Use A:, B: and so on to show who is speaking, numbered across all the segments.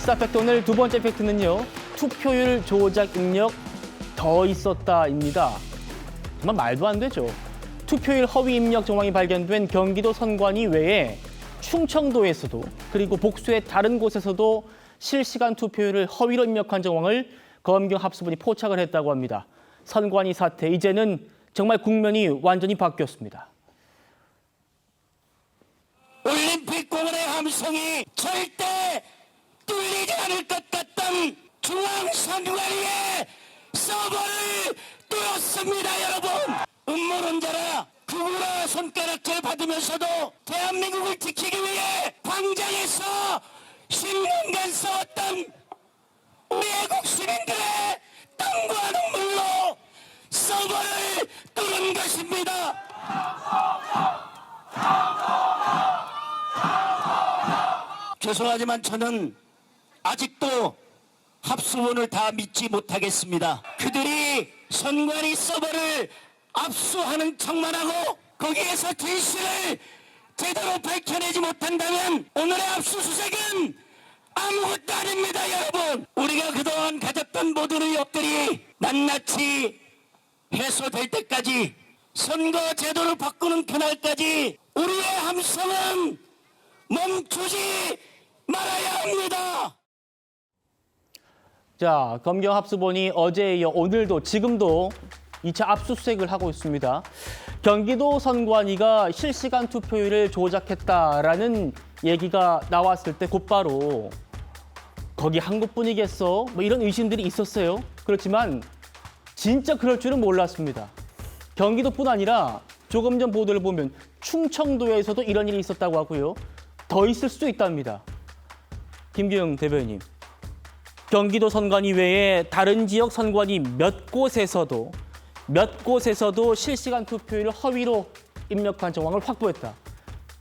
A: 시사 팩트 오늘 두 번째 팩트는요. 투표율 조작 능력 더 있었다입니다. 정말 말도 안 되죠. 투표율 허위 입력 정황이 발견된 경기도 선관위 외에 충청도에서도 그리고 복수의 다른 곳에서도 실시간 투표율을 허위로 입력한 정황을 검경 합수본이 포착을 했다고 합니다. 선관위 사태, 이제는 정말 국면이 완전히 바뀌었습니다.
B: 올림픽 공원의 함성이 절대 뚫리지 않을 것 같던 중앙선관위의 서버를 뚫었습니다, 여러분. 음모론자라 구구라 손가락질 받으면서도 대한민국을 지키기 위해 광장에서 10년간 싸웠던 우리 애국 시민들의 땀과 눈물로 서버를 뚫은 것입니다. 죄송하지만 저는 아직도 합수본을 다 믿지 못하겠습니다. 그들이 선관위 서버를 압수하는 척만 하고 거기에서 진실을 제대로 밝혀내지 못한다면 오늘의 압수수색은 아무것도 아닙니다, 여러분. 우리가 그동안 가졌던 모든 의혹들이 낱낱이 해소될 때까지, 선거 제도를 바꾸는 그날까지 우리의 함성은 멈추지 말아야 합니다.
A: 자, 검경 합수본이 어제에 이어 오늘도 지금도 2차 압수수색을 하고 있습니다. 경기도 선관위가 실시간 투표율을 조작했다라는 얘기가 나왔을 때 곧바로 거기 한 곳뿐이겠어? 뭐 이런 의심들이 있었어요. 그렇지만 진짜 그럴 줄은 몰랐습니다. 경기도뿐 아니라 조금 전 보도를 보면 충청도에서도 이런 일이 있었다고 하고요. 더 있을 수도 있답니다. 김규영 대변인, 경기도 선관위 외에 다른 지역 선관위 몇 곳에서도 실시간 투표율을 허위로 입력한 정황을 확보했다.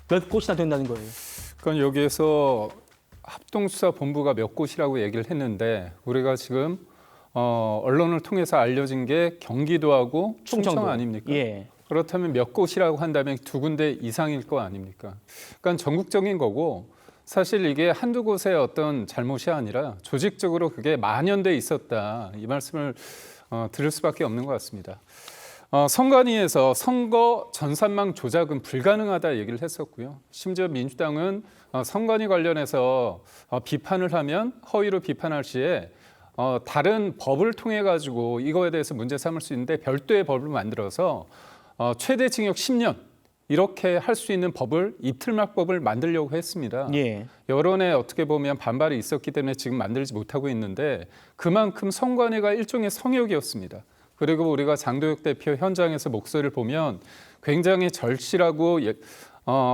A: 몇 곳이나 된다는 거예요.
C: 그러니까 여기에서 합동수사본부가 몇 곳이라고 얘기를 했는데 우리가 지금 언론을 통해서 알려진 게 경기도하고 충청 아닙니까?
A: 예.
C: 그렇다면 몇 곳이라고 한다면 두 군데 이상일 거 아닙니까? 그러니까 전국적인 거고 사실 이게 한두 곳의 어떤 잘못이 아니라 조직적으로 그게 만연돼 있었다. 이 말씀을 들을 수밖에 없는 것 같습니다. 선관위에서 선거 전산망 조작은 불가능하다 얘기를 했었고요. 심지어 민주당은 선관위 관련해서 비판을 하면 허위로 비판할 시에 다른 법을 통해 가지고 이거에 대해서 문제 삼을 수 있는데 별도의 법을 만들어서 최대 징역 10년 이렇게 할 수 있는 법을 이틀막법을 만들려고 했습니다.
A: 예.
C: 여론에 어떻게 보면 반발이 있었기 때문에 지금 만들지 못하고 있는데 그만큼 선관위가 일종의 성역이었습니다. 그리고 우리가 장도혁 대표 현장에서 목소리를 보면 굉장히 절실하고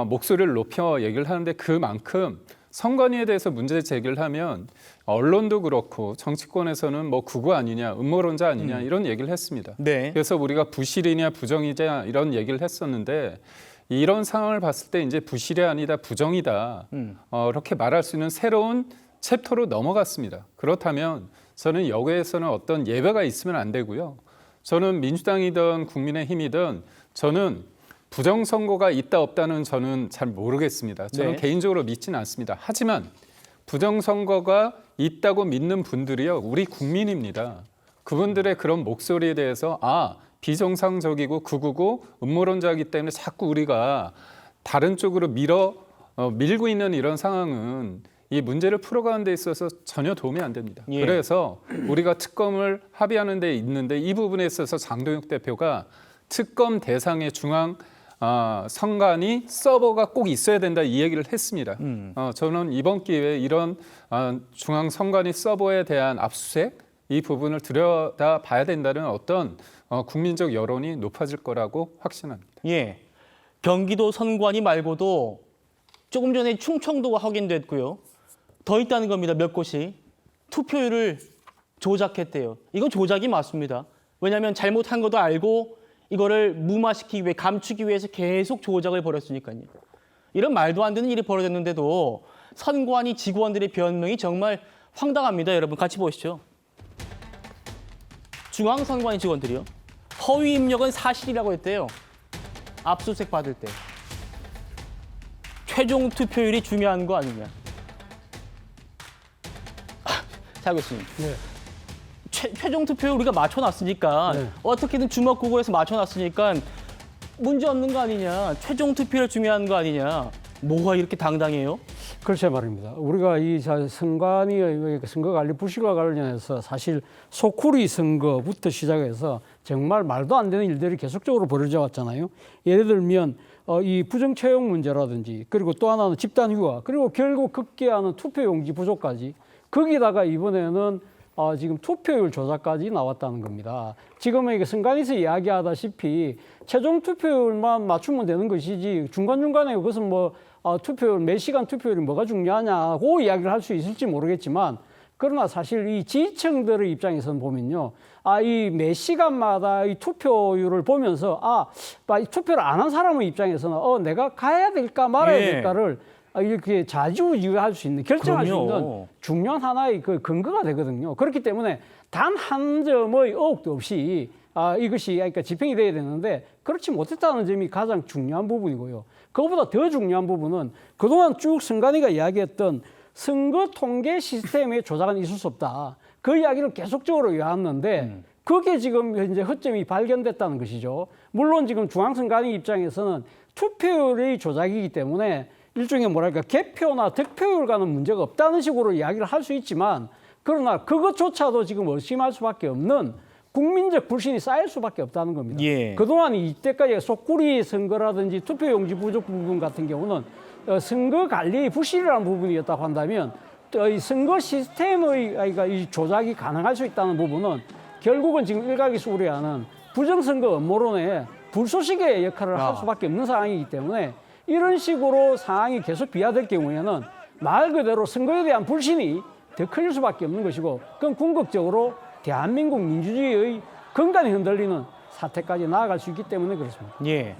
C: 목소리를 높여 얘기를 하는데 그만큼 선관위에 대해서 문제 제기를 하면 언론도 그렇고 정치권에서는 뭐 구구 아니냐, 음모론자 아니냐 이런 얘기를 했습니다.
A: 네.
C: 그래서 우리가 부실이냐 부정이냐 이런 얘기를 했었는데 이런 상황을 봤을 때 이제 부실이 아니다 부정이다 이렇게 말할 수 있는 새로운 챕터로 넘어갔습니다. 그렇다면 저는 여기에서는 어떤 예배가 있으면 안 되고요. 저는 민주당이든 국민의힘이든 저는 부정선거가 있다 없다는 저는 잘 모르겠습니다. 저는
A: 네. 개인적으로
C: 믿지는 않습니다. 하지만 부정선거가 있다고 믿는 분들이요. 우리 국민입니다. 그분들의 그런 목소리에 대해서 비정상적이고 극우고 음모론자이기 때문에 자꾸 우리가 다른 쪽으로 밀고 있는 이런 상황은 이 문제를 풀어가는 데 있어서 전혀 도움이 안 됩니다.
A: 예.
C: 그래서 우리가 특검을 합의하는 데 있는데 이 부분에 있어서 장도혁 대표가 특검 대상의 중앙 선관위 서버가 꼭 있어야 된다 이 얘기를 했습니다. 저는 이번 기회에 이런 중앙 선관위 서버에 대한 압수수색 이 부분을 들여다봐야 된다는 어떤 국민적 여론이 높아질 거라고 확신합니다.
A: 예. 경기도 선관위 말고도 조금 전에 충청도가 확인됐고요. 더 있다는 겁니다. 몇 곳이. 투표율을 조작했대요. 이건 조작이 맞습니다. 왜냐하면 잘못한 것도 알고 이거를 무마시키기 위해, 감추기 위해서 계속 조작을 벌였으니까요. 이런 말도 안 되는 일이 벌어졌는데도 선관위 직원들의 변명이 정말 황당합니다. 여러분 같이 보시죠. 중앙선관위 직원들이요. 허위 입력은 사실이라고 했대요. 압수수색 받을 때. 최종 투표율이 중요한 거 아니냐. 자 교수님.
D: 네.
A: 최종 투표 우리가 맞춰놨으니까
D: 네.
A: 어떻게든 주먹구구에서 맞춰놨으니까 문제 없는 거 아니냐. 최종 투표가 중요한 거 아니냐. 뭐가 이렇게 당당해요?
D: 글쎄 말입니다. 우리가 이 선관위 선거관리 부실과 관련해서 사실 소쿠리 선거부터 시작해서 정말 말도 안 되는 일들이 계속적으로 벌어져 왔잖아요. 예를 들면 이 부정 채용 문제라든지 그리고 또 하나는 집단 휴가 그리고 결국 급기야는 투표용지 부족까지 거기다가 이번에는 지금 투표율 조작까지 나왔다는 겁니다. 지금 이게 선관위에서 이야기하다시피 최종 투표율만 맞추면 되는 것이지 중간중간에 그것은 뭐 투표율 몇 시간 투표율이 뭐가 중요하냐고 이야기를 할 수 있을지 모르겠지만 그러나 사실 이 지지층들의 입장에서는 보면요. 이 몇 시간마다 이 투표율을 보면서 이 투표를 안 한 사람의 입장에서는 내가 가야 될까 말아야
A: 예.
D: 될까를 이렇게 자주유할 수 있는 결정할 수
A: 그럼요.
D: 있는 중요한 하나의 그 근거가 되거든요. 그렇기 때문에 단 한 점의 의혹도 없이 이것이 그러니까 집행이 돼야 되는데 그렇지 못했다는 점이 가장 중요한 부분이고요. 그것보다 더 중요한 부분은 그동안 쭉 선관위가 이야기했던 선거 통계 시스템의 조작은 있을 수 없다. 그 이야기를 계속적으로 해왔는데 그게 지금 현재 허점이 발견됐다는 것이죠. 물론 지금 중앙선관위 입장에서는 투표율의 조작이기 때문에 일종의 뭐랄까 개표나 득표율과는 문제가 없다는 식으로 이야기를 할 수 있지만 그러나 그것조차도 지금 의심할 수밖에 없는 국민적 불신이 쌓일 수밖에 없다는 겁니다.
A: 예.
D: 그동안 이때까지 속구리 선거라든지 투표용지 부족 부분 같은 경우는 선거 관리의 부실이라는 부분이었다고 한다면 이 선거 시스템의 그러니까 이 조작이 가능할 수 있다는 부분은 결국은 지금 일각이 우려하는 부정선거 음모론의 불쏘시개의 역할을 할 수밖에 없는 상황이기 때문에 이런 식으로 상황이 계속 비화될 경우에는 말 그대로 선거에 대한 불신이 더 클 수밖에 없는 것이고 그건 궁극적으로 대한민국 민주주의의 근간이 흔들리는 사태까지 나아갈 수 있기 때문에 그렇습니다.
A: 예.